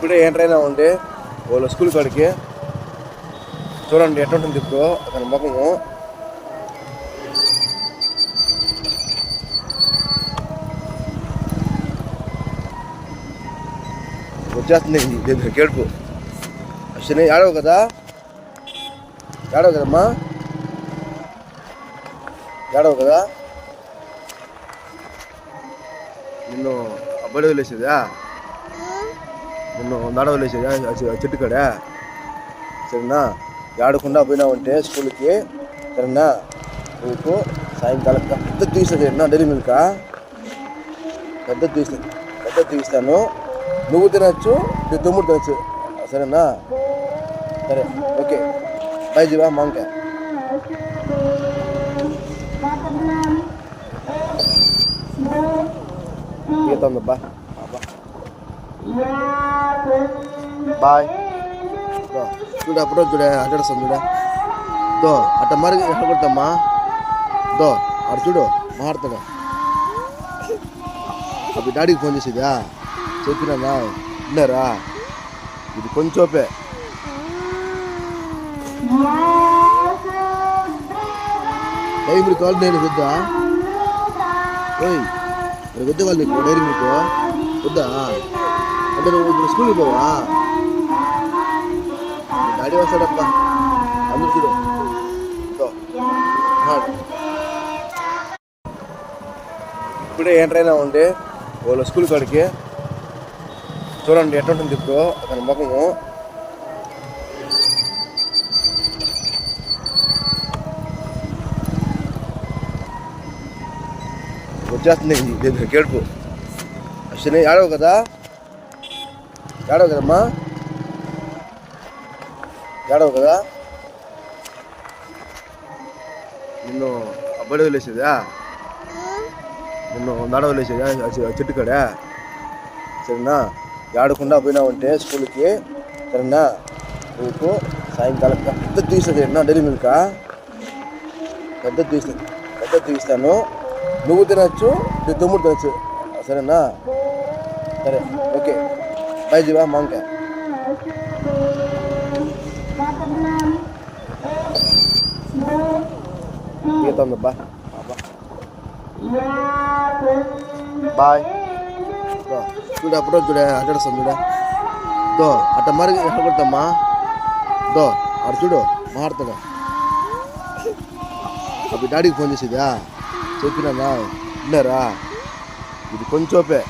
ఇప్పుడే ఏంట్రైనా ఉండి వాళ్ళ స్కూల్ కాడికి చూడండి ఎట్లుంటుంది ఇప్పుడు అతని ముఖము. వచ్చేస్తుంది కేడుపు. అసలు ఆడవు కదా, ఆడవు కదమ్మా, ఆడవు కదా. నిన్ను అబ్బాయి వదిలేసేదా, నిన్ను దాడ వదిలేసేదా చెట్టు కాడా? సరేనా, ఆడకుండా పోయినావంటే స్కూల్కి, సరేనా, నీకు సాయంకాలం పెద్ద తీస్తుంది నా డైరీ మిల్క్ పెద్ద తీస్తాను. నువ్వు తినచ్చు, నీ తమ్ముడు తినచ్చు, సరేనా? సరే, ఓకే, బాయ్ జీవా మాంకా. ఉందబ్బా, బాయ్. చూడ అప్పుడు చూడ అడ్రస్తాను చూడ దో అట్ట మరి ఎట్లా కొడతామ్మా దో అటు చూడు మాట్లాడతాడు. అప్పుడు డాడీకి ఫోన్ చేసేదా చెప్పినా విన్నారా? ఇది కొంచెంపే డైరీ మిల్క్ కావాలి. నేను వద్దా ఓయ్, వద్ద వాళ్ళు నీకు డైరీ మిల్క్ వద్దా అంటే నువ్వు ఇప్పుడు స్కూల్కి పోవా? డాడీ వస్తాడప్పా, అందరు చూడు. ఇప్పుడే ఏంట్రైనా ఉండి వాళ్ళ స్కూల్ కాడికి చూడండి ఎట్లుంటుంది ఇప్పుడు అతని ముఖము. వచ్చేస్తుంది కేడుపు. అసలు ఆడవు కదా, ఆడవు కదమ్మా, ఆడవు కదా. నిన్ను అబ్బాయి వదిలేసేదా, నిన్ను దాడ వదిలేసేదా చెట్టు కాడా? సరేనా, ఆడకుండా పోయినావంటే స్కూల్కి, సరేనా, నీకు సాయంకాలం పెద్ద తీస్తుంది నా డైరీ మిల్క్ పెద్ద తీస్తాను. నువ్వు తినచ్చు, నీ తమ్ముడు తినచ్చు, సరేనా? సరే, ఓకే, బాయ్ జీవా మాంకా. ఉందబ్బా, బాయ్. చూడ అప్పుడు చూడ అడ్రస్తాను చూడ దో అట్ట మరి ఎట్లా కొడతామ్మా దో అటు చూడు మాట్లాడతాడు. అప్పుడు డాడీకి ఫోన్ చేసేదా చెప్పినా విన్నారా? ఇది కొంచెంపే